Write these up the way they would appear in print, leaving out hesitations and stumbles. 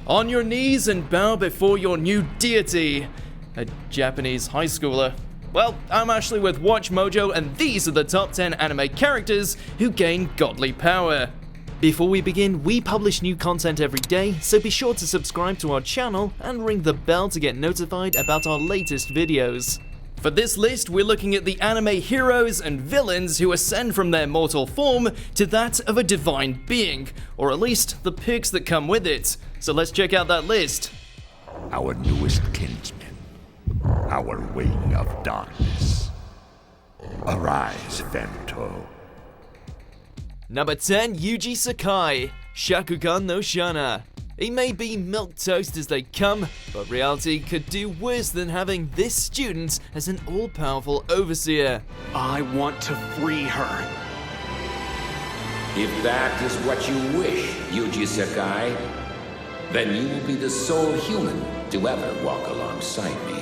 On your knees and bow before your new deity. A Japanese high schooler. Well, I'm Ashley with WatchMojo, and these are the top 10 anime characters who gain godly power. Before we begin, we publish new content every day, so be sure to subscribe to our channel and ring the bell to get notified about our latest videos. For this list, we're looking at the anime heroes and villains who ascend from their mortal form to that of a divine being, or at least the perks that come with it. So let's check out that list. Our newest kinsman, our wing of darkness. Arise, Vento. Number 10, Yugi Sakai, Shakugan no Shana. He may be milquetoast as they come, but reality could do worse than having this student as an all-powerful overseer. I want to free her. If that is what you wish, Yugi Sakai, then you will be the sole human to ever walk alongside me.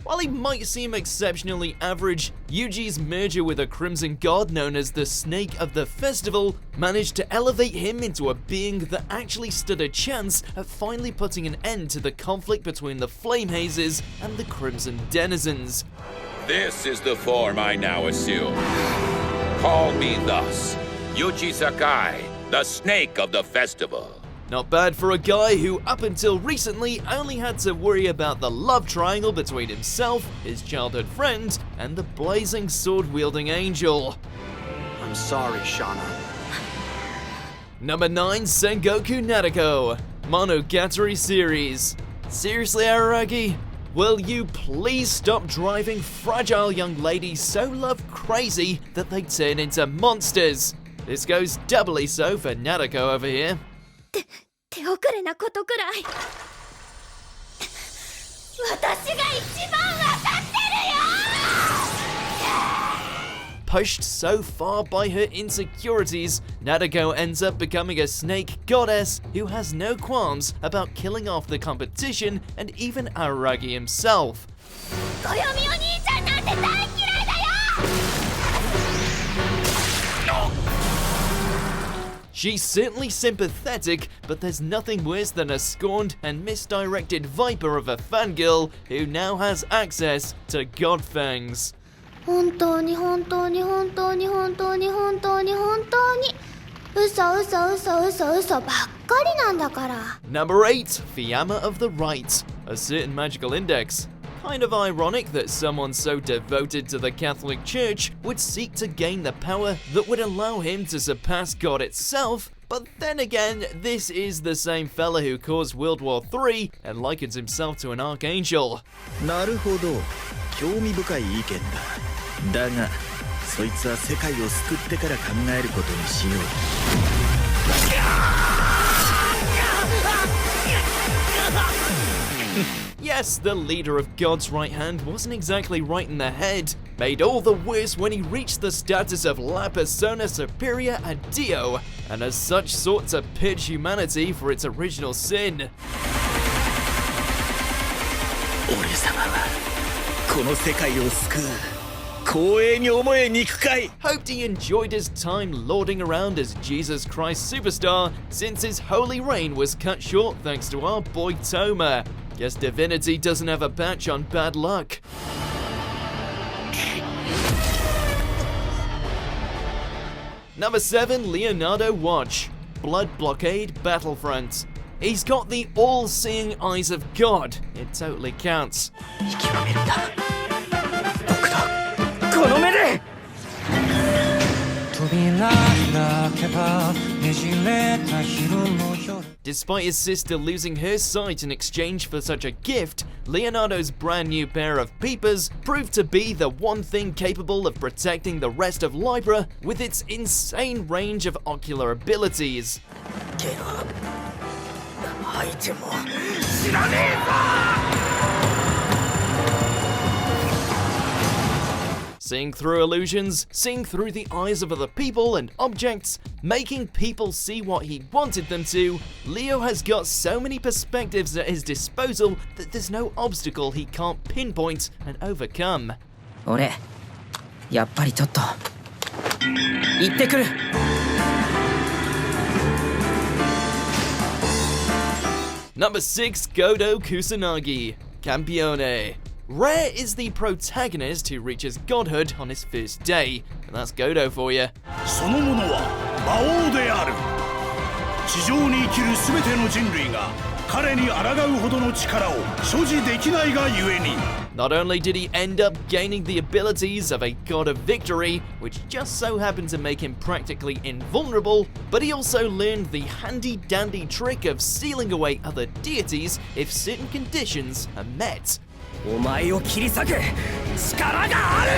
While he might seem exceptionally average, Yuji's merger with a crimson god known as the Snake of the Festival managed to elevate him into a being that actually stood a chance at finally putting an end to the conflict between the Flame Hazes and the Crimson Denizens. This is the form I now assume. Call me thus, Yugi Sakai, the Snake of the Festival. Not bad for a guy who, up until recently, only had to worry about the love triangle between himself, his childhood friend, and the blazing sword-wielding angel. I'm sorry, Shana. Number 9, Sengoku Nadeko, Monogatari Series. Seriously, Araragi? Will you please stop driving fragile young ladies so love crazy that they turn into monsters? This goes doubly so for Nadeko over here. 手遅れなことくらい私が一番わかってるよ Pushed so far by her insecurities, Nadeko ends up becoming a snake goddess who has no qualms about killing off the competition and even Araragi himself. 暦お兄ちゃんなんて大嫌いだよ She's certainly sympathetic, but there's nothing worse than a scorned and misdirected viper of a fangirl who now has access to God Fangs. 本当に本当に本当に本当に本当に本当に嘘嘘嘘嘘嘘ばっかりなんだから Number 8, Fiamma of the Right, a certain magical index. Kind of ironic that someone so devoted to the Catholic Church would seek to gain the power that would allow him to surpass God itself, but then again, this is the same fella who caused World War III and likens himself to an archangel. なるほど、興味深い意見だ。だが、そいつは世界を救ってから考えることにしよう。Yes, the leader of God's right hand wasn't exactly right in the head, made all the worse when he reached the status of La Persona Superior a Dio, and as such sought to purge humanity for its original sin. 俺様はこの世界を救う。光栄に思え肉塊。 Hoped he enjoyed his time lording around as Jesus Christ Superstar, since his holy reign was cut short thanks to our boy Toma. Guess divinity doesn't have a patch on bad luck. Number 7, Leonardo Watch, Blockade Battlefront. He's got the all-seeing eyes of God. It totally counts. 見極めるんだ。僕だ。この目で。 Despite his sister losing her sight in exchange for such a gift, Leonardo's brand new pair of peepers proved to be the one thing capable of protecting the rest of Libra with its insane range of ocular abilities. けど、相手も知らねえぞ。 Seeing through illusions, seeing through the eyes of other people and objects, making people see what he wanted them to, Leo has got so many perspectives at his disposal that there's no obstacle he can't pinpoint and overcome. 俺、やっぱりちょっと行ってくる。Number 6, Godo Kusanagi, Campione. Rare is the protagonist who reaches godhood on his first day, and that's Godo for you. そのものは魔王である。地上に生きるすべての人類が彼に抗うほどの力を所持できないがゆえに。 Not only did he end up gaining the abilities of a god of victory, which just so happened to make him practically invulnerable, but he also learned the handy-dandy trick of sealing away other deities if certain conditions are met. お前を切り裂く力がある。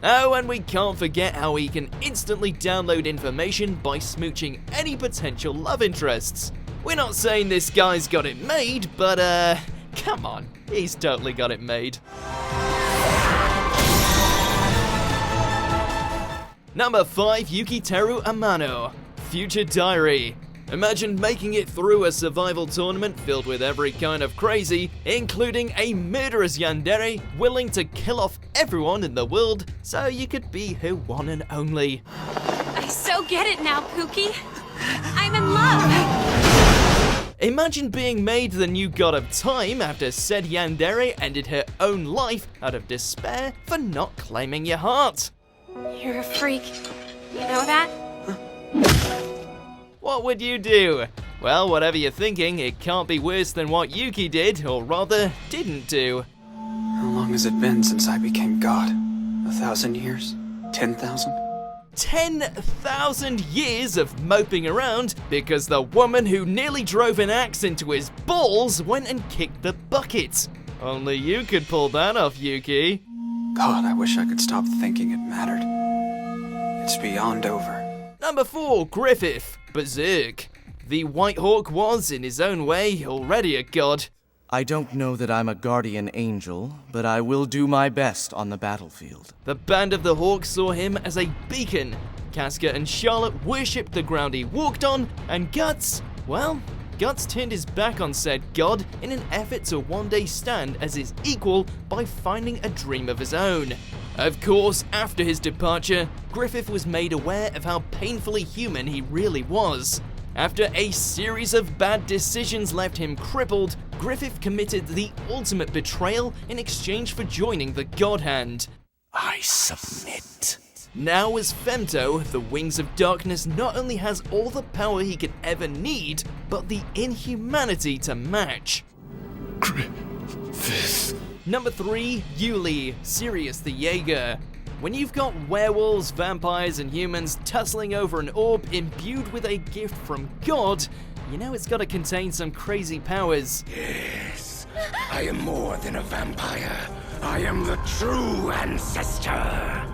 Oh, and we can't forget how he can instantly download information by smooching any potential love interests. We're not saying this guy's got it made, but come on, he's totally got it made. Number 5, Yukiteru Amano, Future Diary. Imagine making it through a survival tournament filled with every kind of crazy, including a murderous yandere willing to kill off everyone in the world so you could be her one and only. I so get it now, Pookie. I'm in love. Imagine being made the new god of time after said yandere ended her own life out of despair for not claiming your heart. You're a freak. You know that? What would you do? Well, whatever you're thinking, it can't be worse than what Yuki did, or rather, didn't do. How long has it been since I became God? 1,000 years? 10,000? 10,000 years of moping around because the woman who nearly drove an axe into his balls went and kicked the bucket. Only you could pull that off, Yuki. God, I wish I could stop thinking it mattered. It's beyond over. Number 4, Griffith, Berserk. The White Hawk was, in his own way, already a god. I don't know that I'm a guardian angel, but I will do my best on the battlefield. The Band of the Hawk saw him as a beacon. Casca and Charlotte worshipped the ground he walked on, and Guts, well, Guts turned his back on said god in an effort to one day stand as his equal by finding a dream of his own. Of course, after his departure, Griffith was made aware of how painfully human he really was. After a series of bad decisions left him crippled, Griffith committed the ultimate betrayal in exchange for joining the God Hand. I submit. Now as Femto, the Wings of Darkness not only has all the power he could ever need, but the inhumanity to match. Griffith. Number 3, Yuily, Sirius the Jeager. When you've got werewolves, vampires, and humans tussling over an orb imbued with a gift from God, you know it's gotta contain some crazy powers. Yes, I am more than a vampire. I am the true ancestor.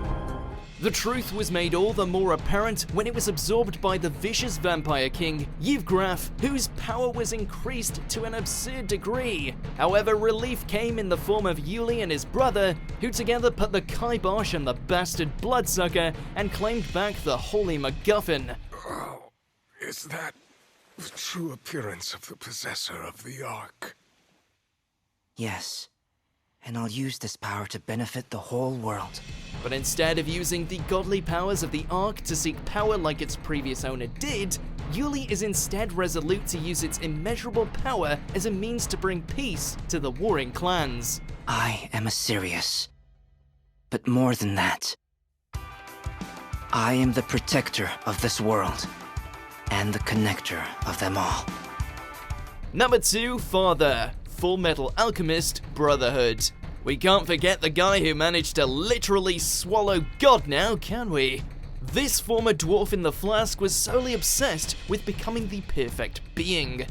The truth was made all the more apparent when it was absorbed by the vicious vampire king, Yevgraf, whose power was increased to an absurd degree. However, relief came in the form of Yuly and his brother, who together put the kibosh on the bastard bloodsucker and claimed back the holy MacGuffin. Oh, is that the true appearance of the possessor of the Ark? Yes. And I'll use this power to benefit the whole world. But instead of using the godly powers of the Ark to seek power like its previous owner did, Yuly is instead resolute to use its immeasurable power as a means to bring peace to the warring clans. I am a Sirius. But more than that, I am the protector of this world, and the connector of them all. Number 2, Father, Fullmetal Alchemist Brotherhood. We can't forget the guy who managed to literally swallow God now, can we? This former dwarf in the flask was solely obsessed with becoming the perfect being.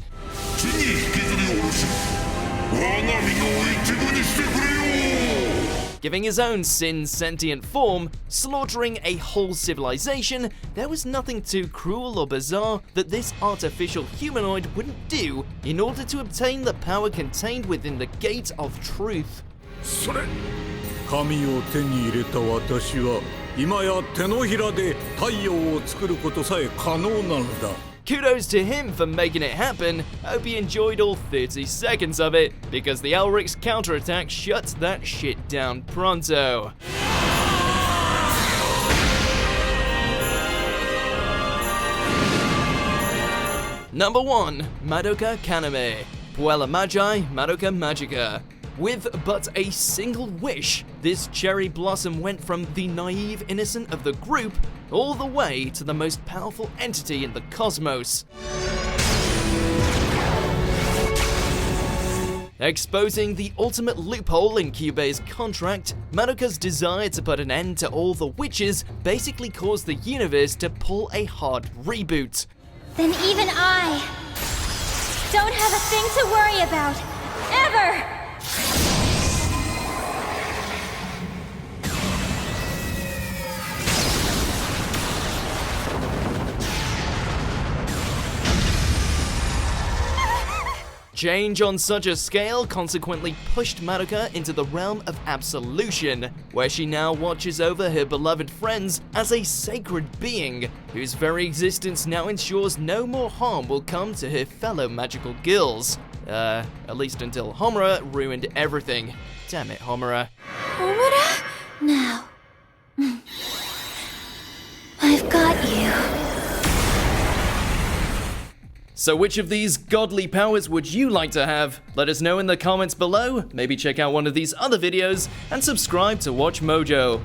Giving his own sin-sentient form, slaughtering a whole civilization, there was nothing too cruel or bizarre that this artificial humanoid wouldn't do in order to obtain the power contained within the Gate of Truth. それ神を手に入れた私は今や手のひらで太陽を作ることさえ可能なのだ。 Kudos to him for making it happen. Hope he enjoyed all 30 seconds of it, because the Elric's counterattack shuts that shit down pronto. Number 1. Madoka Kaname, Puella Magi Madoka Magica. With but a single wish, this cherry blossom went from the naive innocent of the group all the way to the most powerful entity in the cosmos. Exposing the ultimate loophole in Kyubei's contract, Madoka's desire to put an end to all the witches basically caused the universe to pull a hard reboot. Then even I don't have a thing to worry about, ever! Change on such a scale consequently pushed Madoka into the realm of absolution, where she now watches over her beloved friends as a sacred being, whose very existence now ensures no more harm will come to her fellow magical gills. At least until Homura ruined everything. Damn it, Homura. Homura? Now. I've got you. So which of these godly powers would you like to have? Let us know in the comments below, maybe check out one of these other videos, and subscribe to Watch Mojo.